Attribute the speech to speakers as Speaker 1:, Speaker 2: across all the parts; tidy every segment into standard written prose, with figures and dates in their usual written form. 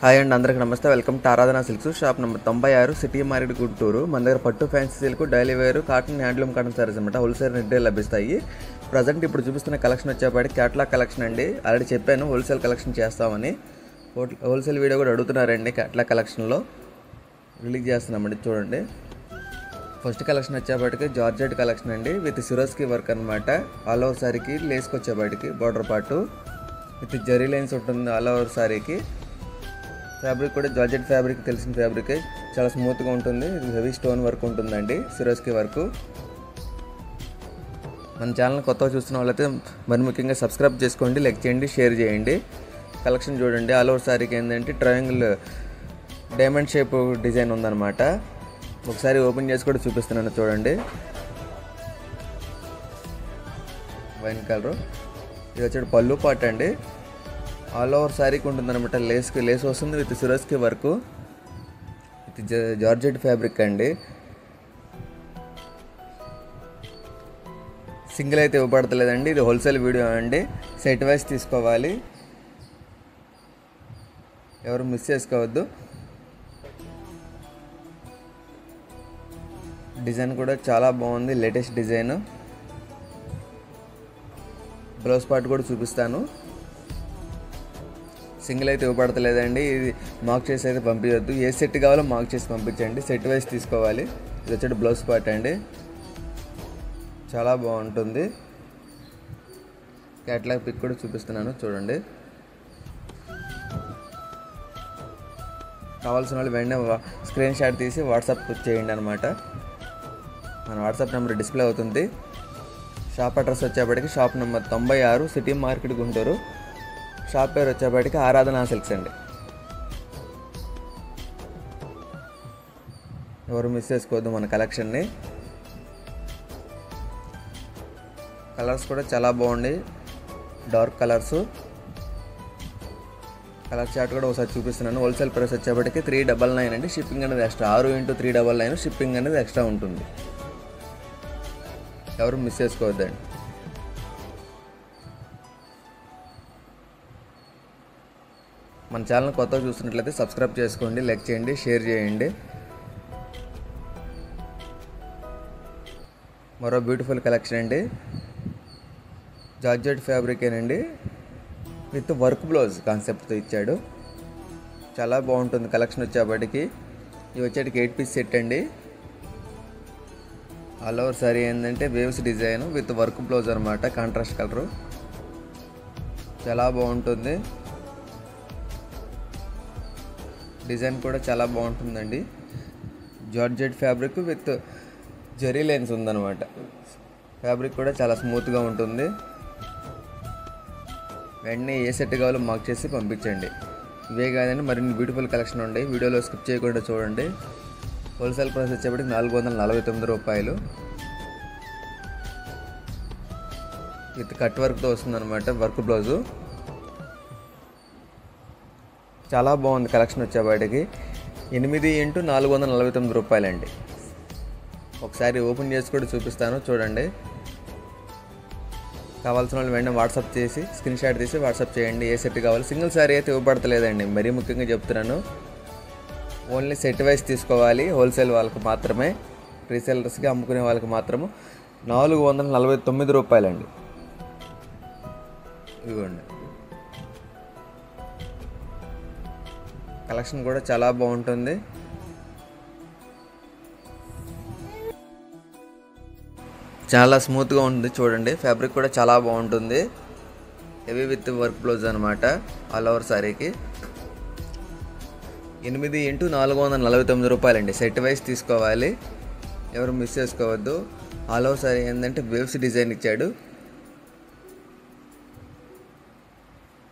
Speaker 1: Hi అండి, అందరికీ నమస్తే. Welcome to Aradhana silks. Shop number 96, city market, Guntur. మన దగ్గర పట్టు, fancy silk, daily wear, cotton, handloom cotton saris అనమాట హోల్సేల్ రేట్లే లభిస్తాయి. ప్రజెంట్ ఇప్పుడు చూపిస్తున్న కలెక్షన్ వచ్చేపాటి క్యాటలాగ్ కలెక్షన్ అండి. ఆల్రెడీ చెప్పాను హోల్సేల్ కలెక్షన్ చేస్తామని. హోల్సేల్ వీడియో కూడా అడుగుతున్నారండి. క్యాటలాగ్ కలెక్షన్లో రిలీజ్ చేస్తున్నామండి. చూడండి, ఫస్ట్ కలెక్షన్ వచ్చేపాటికి జార్జెట్ కలెక్షన్ అండి, విత్ సిరోస్కి వర్క్ అనమాట. ఆల్ ఓవర్ సారీకి లేస్కి వచ్చేపాటికి బార్డర్ పాటు విత్ జరీ లైన్స్ ఉంటుంది ఆల్ ఓవర్ సారీకి. ఫ్యాబ్రిక్ కూడా జార్జెట్ ఫ్యాబ్రిక్, తెలిసిన ఫ్యాబ్రిక్, చాలా స్మూత్గా ఉంటుంది. ఇది హెవీ స్టోన్ వర్క్ ఉంటుందండి, సిరోస్కి వర్క్. మన ఛానల్ కొత్తగా చూస్తున్న వాళ్ళైతే మరి ముఖ్యంగా సబ్స్క్రైబ్ చేసుకోండి, లైక్ చేయండి, షేర్ చేయండి. కలెక్షన్ చూడండి, ఆల్ ఓవర్ సారీకి ఏంటంటే ట్రయాంగిల్ డైమండ్ షేప్ డిజైన్ ఉందన్నమాట. ఒకసారి ఓపెన్ చేసి కూడా చూపిస్తున్నాను చూడండి. Wine colour. ఇది వచ్చేది పళ్ళు పాట అండి. ఆల్ ఓవర్ శారీకి ఉంటుంది అనమాట. లేస్ వస్తుంది with Swarovski work, with georgette fabric అండి. సింగిల్ అయితే ఇవ్వబడతలేదండి, ఇది హోల్సేల్ వీడియో అండి. సెట్ వైజ్ తీసుకోవాలి, ఎవరు మిస్ చేసుకోవద్దు. డిజైన్ కూడా చాలా బాగుంది, లేటెస్ట్ డిజైన్. బ్లౌజ్ పార్ట్ కూడా చూపిస్తాను. సింగిల్ అయితే ఇవ్వబడతలేదండి, ఇది మార్క్ చేసి అయితే పంపించవద్దు. ఏ సెట్ కావాలో మార్క్ చేసి పంపించండి, సెట్ వైజ్ తీసుకోవాలి. ఇది వచ్చేది బ్లౌజ్ పార్ట్ అండి, చాలా బాగుంటుంది. క్యాటలాగ్ పిక్ కూడా చూపిస్తున్నాను చూడండి. కావాల్సిన వాళ్ళు వెంటనే స్క్రీన్ షాట్ తీసి వాట్సాప్ చేయండి అనమాట. మన వాట్సాప్ నెంబర్ డిస్ప్లే అవుతుంది. షాప్ అడ్రస్ వచ్చేప్పటికి shop number 96, city market, Guntur. Shop పేరు వచ్చేపాటికి ఆరాధన సిల్క్స్ అండి. ఎవరు మిస్ చేసుకోవద్దు మన కలెక్షన్ని. కలర్స్ కూడా చాలా బాగుంది, డార్క్ కలర్స్. కలర్ చార్ట్ కూడా ఒకసారి చూపిస్తున్నాను. హోల్సేల్ ప్రైస్ వచ్చేప్పటికి 399 అండి. షిప్పింగ్ అనేది ఎక్స్ట్రా, 6 × 399 షిప్పింగ్ అనేది ఎక్స్ట్రా ఉంటుంది. ఎవరు మిస్ చేసుకోవద్దండి. మన ఛానల్ కొత్తగా చూస్తున్నట్లయితే సబ్స్క్రైబ్ చేసుకోండి, లైక్ చేయండి, షేర్ చేయండి. మరో బ్యూటిఫుల్ కలెక్షన్ అండి, జార్జెట్ ఫ్యాబ్రికేనండి, విత్ వర్క్ బ్లౌజ్ కాన్సెప్ట్తో ఇచ్చాడు. చాలా బాగుంటుంది కలెక్షన్ వచ్చేప్పటికి. ఇవి వచ్చేటికి 8 పీస్ సెట్ అండి. ఆల్ ఓవర్ సారీ ఏంటంటే waves design with work blouse అనమాట, కాంట్రాస్ట్ కలరు. చాలా బాగుంటుంది, డిజైన్ కూడా చాలా బాగుంటుందండి. Georgette fabric with zari lines ఉందన్నమాట. ఫ్యాబ్రిక్ కూడా చాలా స్మూత్గా ఉంటుంది. వెంటనే ఏ సెట్ కావాలో మార్క్ చేసి పంపించండి. ఇవే కాదండి, మరిన్ని బ్యూటిఫుల్ కలెక్షన్ ఉన్నాయి. వీడియోలో స్కిప్ చేయకుండా చూడండి. హోల్సేల్ ప్రైస్ వచ్చేప్పటికి 449 రూపాయలు. విత్ కట్ వర్క్తో వస్తుందన్నమాట, వర్క్ బ్లౌజు. చాలా బాగుంది కలెక్షన్ వచ్చేపాటికి. 8 × 449 రూపాయలండి. ఒకసారి ఓపెన్ చేసి కూడా చూపిస్తాను చూడండి. కావాల్సిన వాళ్ళు వెంటనే వాట్సాప్ చేసి స్క్రీన్ షాట్ తీసి వాట్సాప్ చేయండి. ఏ సెట్ కావాలి. సింగిల్ సారీ అయితే ఇవ్వబడతలేదండి, మరీ ముఖ్యంగా చెప్తున్నాను. ఓన్లీ సెట్ వైజ్ తీసుకోవాలి, హోల్సేల్ వాళ్ళకి మాత్రమే. రీసేలర్స్కి అమ్ముకునే వాళ్ళకి మాత్రము 449 రూపాయలండి. ఇదిగోండి, కలెక్షన్ కూడా చాలా బాగుంటుంది. చాలా స్మూత్గా ఉంటుంది చూడండి. ఫ్యాబ్రిక్ కూడా చాలా బాగుంటుంది. హెవీ విత్ వర్క్ బ్లౌజ్ అనమాట ఆల్ ఓవర్ సారీకి. 8 × 449 రూపాయలండి. సెట్ వైజ్ తీసుకోవాలి, ఎవరు మిస్ చేసుకోవద్దు. ఆల్ ఓవర్ సారీ ఏంటంటే వేవ్స్ డిజైన్ ఇచ్చాడు.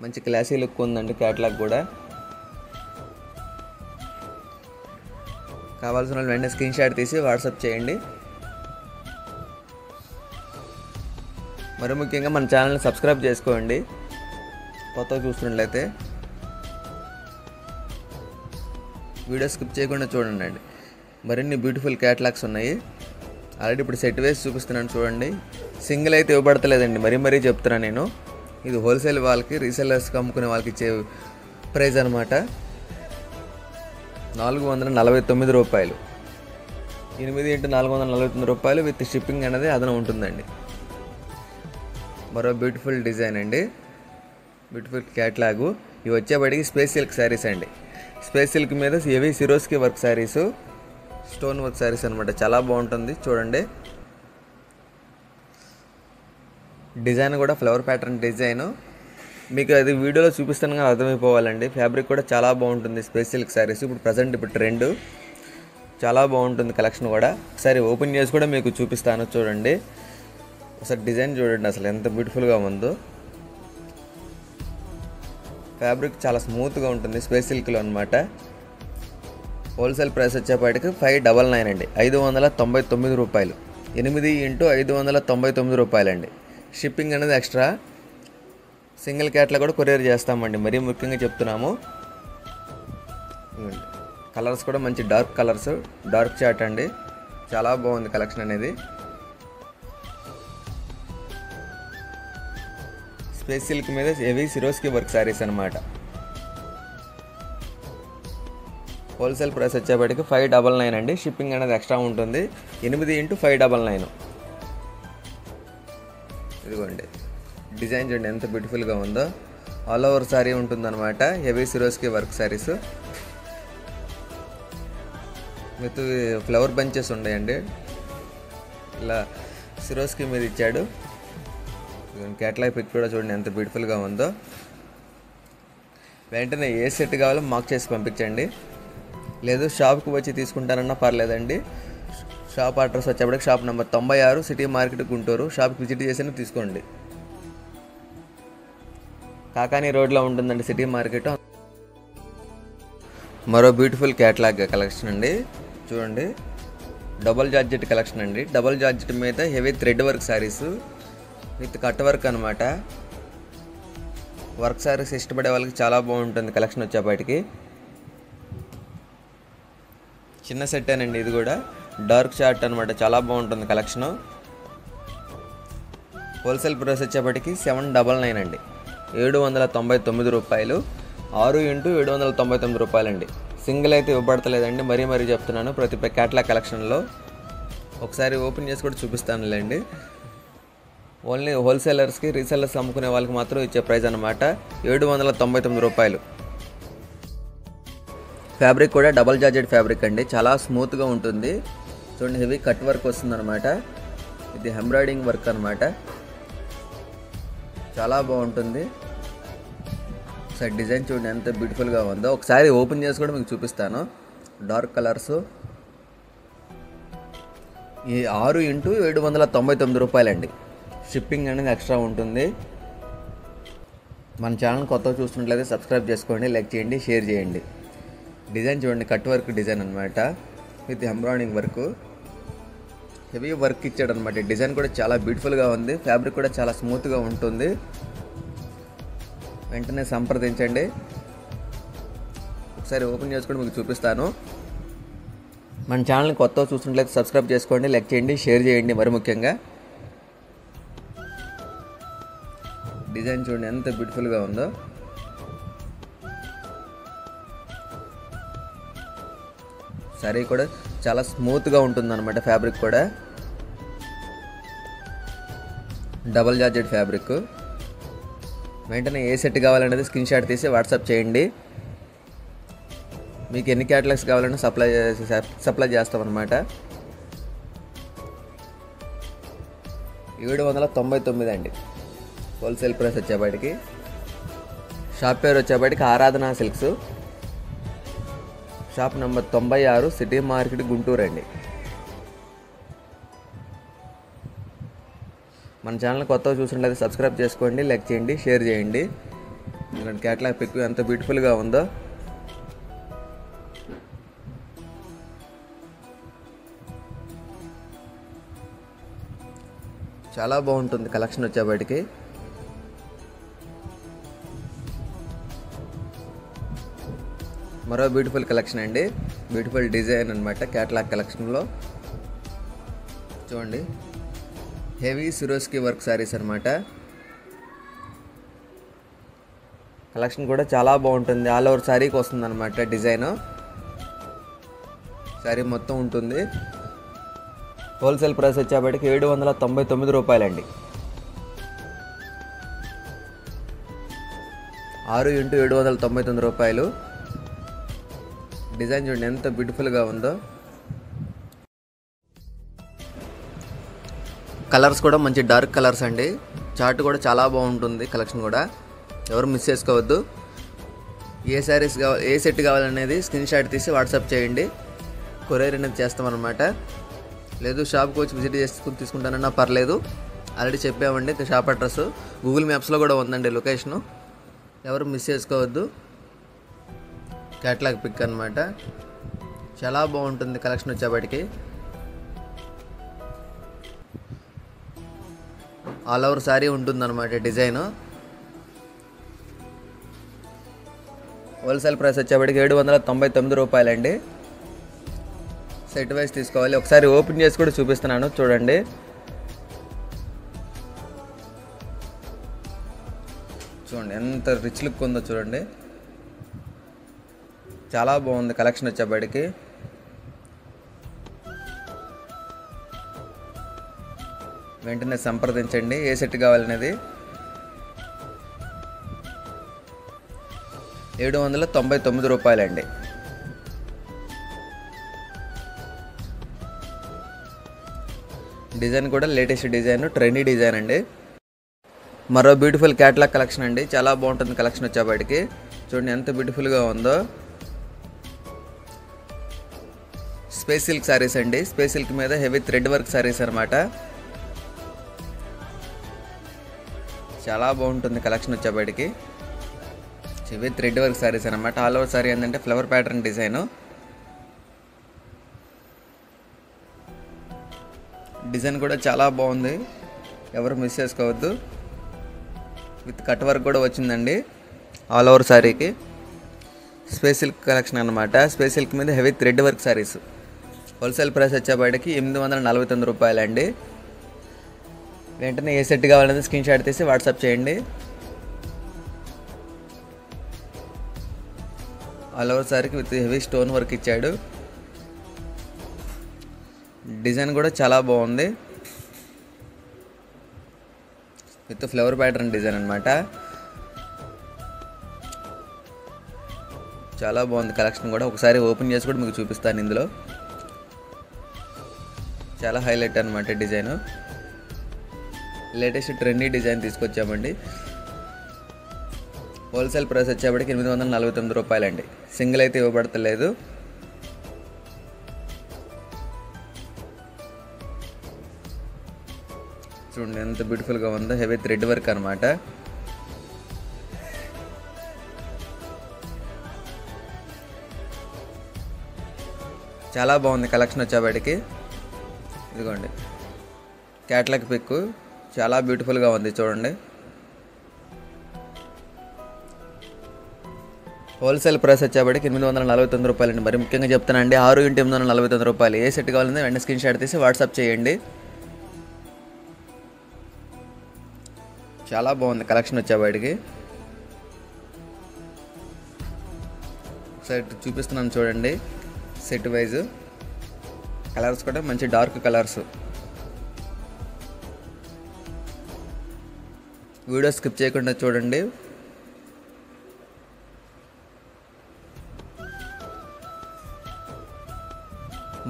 Speaker 1: మంచి క్లాసీ లుక్ ఉందండి. క్యాటలాగ్ కూడా కావాల్సిన వాళ్ళు వెంటనే స్క్రీన్ షాట్ తీసి వాట్సాప్ చేయండి. మరి ముఖ్యంగా మన ఛానల్ని సబ్స్క్రైబ్ చేసుకోండి కొత్తగా చూస్తున్నట్లయితే. వీడియో స్కిప్ చేయకుండా చూడండి అండి. మరిన్ని బ్యూటిఫుల్ క్యాటలాగ్స్ ఉన్నాయి. ఆల్రెడీ ఇప్పుడు సెట్ వేసి చూపిస్తున్నాను చూడండి. సింగిల్ అయితే ఇవ్వబడతలేదండి, మరీ చెప్తున్నాను నేను. ఇది హోల్సేల్ వాళ్ళకి, రీసెల్లర్స్కి అమ్ముకునే వాళ్ళకి ఇచ్చే ప్రైస్ అనమాట. 449 రూపాయలు. 8x449 రూపాయలు విత్ షిప్పింగ్ అనేది అదనం ఉంటుందండి. మరో బ్యూటిఫుల్ డిజైన్ అండి, బ్యూటిఫుల్ క్యాట్లాగు. ఇవి వచ్చేప్పటికి స్పేస్ సిల్క్ శారీస్ అండి. స్పేస్ సిల్క్ మీద heavy Swarovski work saris, stone work saris అనమాట. చాలా బాగుంటుంది చూడండి. డిజైన్ కూడా ఫ్లవర్ ప్యాటర్న్ డిజైన్. మీకు అది వీడియోలో చూపిస్తాను కానీ అర్థమైపోవాలండి. ఫ్యాబ్రిక్ కూడా చాలా బాగుంటుంది. స్పేస్ సిల్క్ శారీస్ ఇప్పుడు ట్రెండ్. చాలా బాగుంటుంది కలెక్షన్ కూడా. ఒకసారి ఓపెన్ చేసి కూడా మీకు చూపిస్తాను చూడండి. ఒకసారి డిజైన్ చూడండి అసలు ఎంత బ్యూటిఫుల్గా ఉందో. ఫ్యాబ్రిక్ చాలా స్మూత్గా ఉంటుంది స్పేస్ సిల్క్లో అనమాట. హోల్సేల్ ప్రైస్ వచ్చేపాటికి 599 అండి, 599 రూపాయలు. 8x599 రూపాయలండి. షిప్పింగ్ అనేది ఎక్స్ట్రా. సింగిల్ క్యాట్లో కూడా కొరియర్ చేస్తామండి, మరీ ముఖ్యంగా చెప్తున్నాము. కలర్స్ కూడా మంచి డార్క్ కలర్స్, డార్క్ చాట్ అండి. చాలా బాగుంది కలెక్షన్ అనేది. స్పేస్ సిల్క్ మీద హెవీ సిరోస్కి వర్క్ శారీస్ అనమాట. హోల్సేల్ ప్రైస్ వచ్చేప్పటికి 599 అండి. షిప్పింగ్ అనేది ఎక్స్ట్రా ఉంటుంది. 8x599. ఇదిగోండి డిజైన్ చూడండి ఎంత బ్యూటిఫుల్గా ఉందో. ఆల్ ఓవర్ శారీ ఉంటుందన్నమాట. Heavy Swarovski work saris with flower bunches ఉన్నాయండి. ఇలా సిరోస్కి మీద ఇచ్చాడు. క్యాట్లాగ్ పిక్ కూడా చూడండి ఎంత బ్యూటిఫుల్గా ఉందో. వెంటనే ఏ సెట్ కావాలో మార్క్ చేసి పంపించండి. లేదు షాప్కి వచ్చి తీసుకుంటానన్నా పర్లేదండి. షాప్ అడ్రస్ వచ్చేప్పటికి shop number 96 city market Guntur. షాప్కి విజిట్ చేసి తీసుకోండి. కాకానీ రోడ్లో ఉంటుందండి సిటీ మార్కెట్. మరో బ్యూటిఫుల్ క్యాట్లాగ్ కలెక్షన్ అండి చూడండి. డబుల్ జార్జెట్ కలెక్షన్ అండి. డబుల్ జార్జెట్ మీద heavy thread work saris with cut work అనమాట. వర్క్ శారీస్ ఇష్టపడే వాళ్ళకి చాలా బాగుంటుంది కలెక్షన్ వచ్చేపాటికి. చిన్న సెట్టేనండి ఇది కూడా. డార్క్ చార్ట్ అనమాట. చాలా బాగుంటుంది కలెక్షను. హోల్సేల్ ప్రైస్ వచ్చేప్పటికి 799 అండి, 799 రూపాయలు. 6x799 రూపాయలండి. సింగిల్ అయితే ఇవ్వబడతలేదండి, మరీ చెప్తున్నాను. ప్రతి క్యాట్లాగ్ కలెక్షన్లో ఒకసారి ఓపెన్ చేసి కూడా చూపిస్తానులేండి. ఓన్లీ హోల్సేలర్స్కి, రీసెల్లర్స్ అమ్ముకునే వాళ్ళకి మాత్రం ఇచ్చే ప్రైస్ అనమాట. 799 రూపాయలు. ఫ్యాబ్రిక్ కూడా డబల్ జార్జెట్ ఫ్యాబ్రిక్ అండి. చాలా స్మూత్గా ఉంటుంది చూడండి. హెవీ కట్ వర్క్ వస్తుంది అనమాట. ఇది ఎంబ్రాయిడింగ్ వర్క్ అనమాట. చాలా బాగుంటుంది. ఒకసారి డిజైన్ చూడండి ఎంత బ్యూటిఫుల్గా ఉందో. ఒకసారి ఓపెన్ చేసి కూడా మీకు చూపిస్తాను. Dark colours. ఈ 6x799 రూపాయలండి. షిప్పింగ్ అనేది ఎక్స్ట్రా ఉంటుంది. మన ఛానల్ కొత్తగా చూస్తున్నట్లయితే సబ్స్క్రైబ్ చేసుకోండి, లైక్ చేయండి, షేర్ చేయండి. డిజైన్ చూడండి కట్ వర్క్ డిజైన్ అనమాట with embroidering work. Heavy work ఇచ్చాడు అనమాట. డిజైన్ కూడా చాలా బ్యూటిఫుల్గా ఉంది. ఫ్యాబ్రిక్ కూడా చాలా స్మూత్గా ఉంటుంది. వెంటనే సంప్రదించండి. ఒకసారి ఓపెన్ చేసుకొని మీకు చూపిస్తాను. మన ఛానల్ని కొత్తగా చూస్తున్నట్లయితే సబ్స్క్రైబ్ చేసుకోండి, లైక్ చేయండి, షేర్ చేయండి. మరి ముఖ్యంగా డిజైన్ చూడండి ఎంత బ్యూటిఫుల్గా ఉందో. శారీ కూడా చాలా స్మూత్గా ఉంటుందన్నమాట. ఫ్యాబ్రిక్ కూడా డబల్ జార్జెట్ ఫ్యాబ్రిక్. వెంటనే ఏ సెట్ కావాలనేది స్క్రీన్ షాట్ తీసి వాట్సాప్ చేయండి. మీకు ఎన్ని క్యాటలాగ్స్ కావాలన్నా సప్లై చేస్తామన్నమాట. 799 అండి హోల్సేల్ ప్రైస్ వచ్చేపాటికి. షాప్ పేరు వచ్చేపాటికి ఆరాధన silks. Shop number 96 city market Guntur అండి. మన ఛానల్ కొత్తగా చూసినట్లయితే సబ్స్క్రైబ్ చేసుకోండి, లైక్ చేయండి, షేర్ చేయండి. ఇలాంటి క్యాటలాగ్ పిక్ ఎంత బ్యూటిఫుల్గా ఉందో. చాలా బాగుంటుంది కలెక్షన్ వచ్చేపాటికి. మరో బ్యూటిఫుల్ కలెక్షన్ అండి. బ్యూటిఫుల్ డిజైన్ అనమాట క్యాటలాగ్ కలెక్షన్లో. చూడండి హెవీ సిరోస్కి వర్క్ శారీస్ అనమాట. కలెక్షన్ కూడా చాలా బాగుంటుంది. ఆల్ ఓవర్ శారీకి వస్తుంది అనమాట డిజైన్. శారీ మొత్తం ఉంటుంది. హోల్సేల్ ప్రైస్ వచ్చేప్పటికి 799 రూపాయలండి. 6 × 799 రూపాయలు. డిజైన్ చూడండి ఎంత బ్యూటిఫుల్గా ఉందో. కలర్స్ కూడా మంచి డార్క్ కలర్స్ అండి. చార్ట్ కూడా చాలా బాగుంటుంది. కలెక్షన్ కూడా ఎవరు మిస్ చేసుకోవద్దు. ఏ శారీస్ కావాలి, ఏ సెట్ కావాలనేది స్క్రీన్ షాట్ తీసి వాట్సాప్ చేయండి. కొరియర్ అనేది చేస్తామన్నమాట. లేదు షాప్కి వచ్చి విజిట్ చేసుకుని తీసుకుంటానన్నా పర్లేదు. ఆల్రెడీ చెప్పామండి షాప్ అడ్రస్ గూగుల్ మ్యాప్స్లో కూడా ఉందండి లొకేషను. ఎవరు మిస్ చేసుకోవద్దు. క్యాట్లాగ్ పిక్ అనమాట. చాలా బాగుంటుంది కలెక్షన్ వచ్చేప్పటికి. ఆల్ ఓవర్ శారీ ఉంటుందన్నమాట డిజైన్. హోల్సేల్ ప్రైస్ వచ్చేప్పటికి 799 రూపాయలండి. సెట్ వైజ్ తీసుకోవాలి. ఒకసారి ఓపెన్ చేసి కూడా చూపిస్తున్నాను చూడండి. చూడండి ఎంత రిచ్ లుక్ ఉందో చూడండి. చాలా బాగుంది కలెక్షన్ వచ్చేప్పటికి. వెంటనే సంప్రదించండి ఏ సెట్ కావాలనేది. 799 రూపాయలండి. డిజైన్ కూడా లేటెస్ట్ డిజైన్, ట్రెండీ డిజైన్ అండి. మరో బ్యూటిఫుల్ క్యాట్లాగ్ కలెక్షన్ అండి. చాలా బాగుంటుంది కలెక్షన్ వచ్చేప్పటికి. చూడండి ఎంత బ్యూటిఫుల్గా ఉందో. స్పేస్ సిల్క్ శారీస్ అండి. స్పేస్ సిల్క్ మీద హెవీ థ్రెడ్ వర్క్ శారీస్ అనమాట. చాలా బాగుంటుంది కలెక్షన్ వచ్చేప్పటికి. హెవీ థ్రెడ్ వర్క్ శారీస్ అనమాట. ఆల్ ఓవర్ శారీ ఏంటంటే ఫ్లవర్ ప్యాటర్న్ డిజైను. డిజైన్ కూడా చాలా బాగుంది. ఎవరు మిస్ చేసుకోవద్దు. విత్ కట్ వర్క్ కూడా వచ్చిందండి ఆల్ ఓవర్ శారీకి. స్పేస్ సిల్క్ కలెక్షన్ అనమాట. స్పేస్ సిల్క్ మీద heavy thread work saris. Wholesale price వచ్చేప్పటికి 849 రూపాయలండి. వెంటనే ఏ సెట్ కావాలనేది స్క్రీన్ షాట్ తీసి వాట్సాప్ చేయండి. ఆల్ ఓవర్ శారీకి విత్ హెవీ స్టోన్ వర్క్ ఇచ్చాడు. డిజైన్ కూడా చాలా బాగుంది. విత్ ఫ్లవర్ ప్యాటర్న్ డిజైన్ అనమాట. చాలా బాగుంది కలెక్షన్ కూడా. ఒకసారి ఓపెన్ చేసి కూడా మీకు చూపిస్తాను. ఇందులో చాలా హైలైట్ అనమాట డిజైన్. లేటెస్ట్ ట్రెండీ డిజైన్ తీసుకొచ్చామండి. హోల్సేల్ ప్రైస్ వచ్చేప్పటికి 849 రూపాయలండి. సింగిల్ అయితే ఇవ్వబడతలేదు. చూడండి ఎంత బ్యూటిఫుల్గా ఉందో. హెవీ థ్రెడ్ వర్క్ అనమాట. చాలా బాగుంది కలెక్షన్ వచ్చేప్పటికి. ఇదిగోండి క్యాట్లాగ్ పిక్ చాలా బ్యూటిఫుల్గా ఉంది చూడండి. హోల్సేల్ ప్రైస్ వచ్చేప్పటికి 849 రూపాయలండి. మరి ముఖ్యంగా చెప్తానండి 6 × 849 రూపాయలు. ఏ సెట్ కావాలంటే వెంటనే స్క్రీన్ షాట్ తీసి వాట్సాప్ చేయండి. చాలా బాగుంది కలెక్షన్ వచ్చేవాడికి. సెట్ చూపిస్తున్నాను చూడండి. సెట్ వైజ్ కలర్స్ కూడా మంచి డార్క్ కలర్స్. వీడియో స్కిప్ చేయకుండా చూడండి.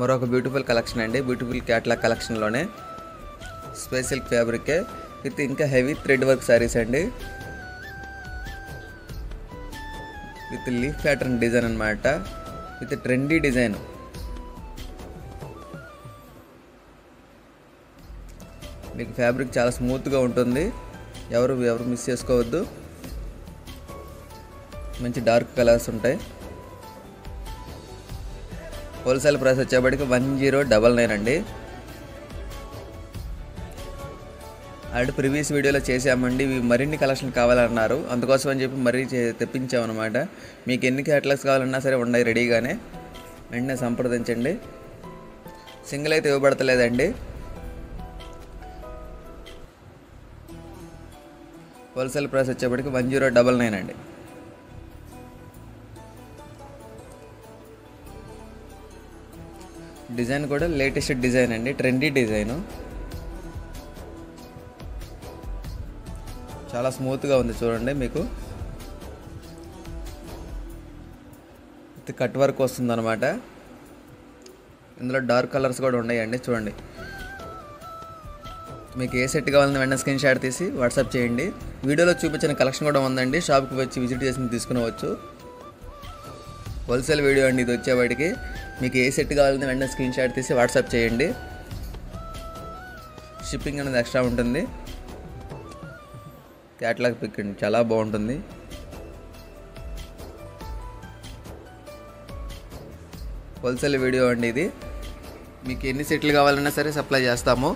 Speaker 1: మరొక బ్యూటిఫుల్ కలెక్షన్ అండి. బ్యూటిఫుల్ క్యాట్లాగ్ కలెక్షన్లోనే స్పేస్ సిల్క్ ఫ్యాబ్రికే విత్ ఇంకా హెవీ థ్రెడ్ వర్క్ శారీస్ అండి. విత్ లీఫ్ ప్యాటర్న్ డిజైన్ అనమాట. With trendy design. మీకు ఫ్యాబ్రిక్ చాలా స్మూత్గా ఉంటుంది. ఎవరు మిస్ చేసుకోవద్దు. మంచి డార్క్ కలర్స్ ఉంటాయి. హోల్సేల్ ప్రైస్ వచ్చేప్పటికి 1099 అండి. ఆల్రెడీ ప్రీవియస్ వీడియోలో చేసామండి. మరిన్ని కలెక్షన్ కావాలన్నారు. అందుకోసం అని చెప్పి మరీ తెప్పించామన్నమాట. మీకు ఎన్ని క్యాటలాగ్స్ కావాలన్నా సరే ఉన్నాయి రెడీగానే. వెంటనే సంప్రదించండి. సింగిల్ అయితే ఇవ్వబడతలేదండి. హోల్సేల్ ప్రైస్ వచ్చేప్పటికి 1099 అండి. డిజైన్ కూడా లేటెస్ట్ డిజైన్ అండి, ట్రెండీ డిజైను. చాలా స్మూత్గా ఉంది చూడండి. మీకు ఇది కట్ వర్క్ వస్తుంది అనమాట. ఇందులో డార్క్ కలర్స్ కూడా ఉన్నాయండి చూడండి. మీకు ఏ సెట్ కావాలని వెంటనే స్క్రీన్ షాట్ తీసి వాట్సాప్ చేయండి. వీడియోలో చూపించిన కలెక్షన్ కూడా ఉందండి, షాప్కి వచ్చి విజిట్ చేసి తీసుకునవచ్చు. హోల్సేల్ వీడియో అండి ఇది వచ్చేవాడికి. మీకు ఏ సెట్ కావాలని వెంటనే స్క్రీన్ షాట్ తీసి వాట్సాప్ చేయండి. షిప్పింగ్ అనేది ఎక్స్ట్రా ఉంటుంది. క్యాటలాగ్ పిక్ అండి, చాలా బాగుంటుంది. హోల్సేల్ వీడియో అండి ఇది. మీకు ఎన్ని సెట్లు కావాలన్నా సరే సప్లై చేస్తాము.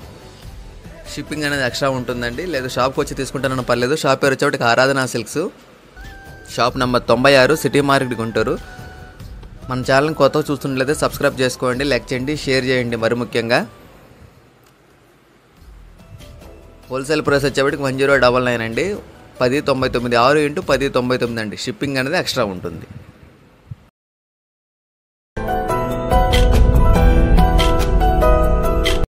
Speaker 1: షిప్పింగ్ అనేది ఎక్స్ట్రా ఉంటుందండి. లేదు షాప్కి వచ్చి తీసుకుంటానన్న పర్లేదు. షాప్ పేరు వచ్చేటికి ఆరాధన silks, shop number 96, city market Guntur. మన ఛానల్ని కొత్తగా చూస్తుండలేదు సబ్స్క్రైబ్ చేసుకోండి, లైక్ చేయండి, షేర్ చేయండి. మరి ముఖ్యంగా హోల్సేల్ ప్రైస్ వచ్చేటికి 1099 అండి, 1099 6 × 1099 అండి. షిప్పింగ్ అనేది ఎక్స్ట్రా ఉంటుంది.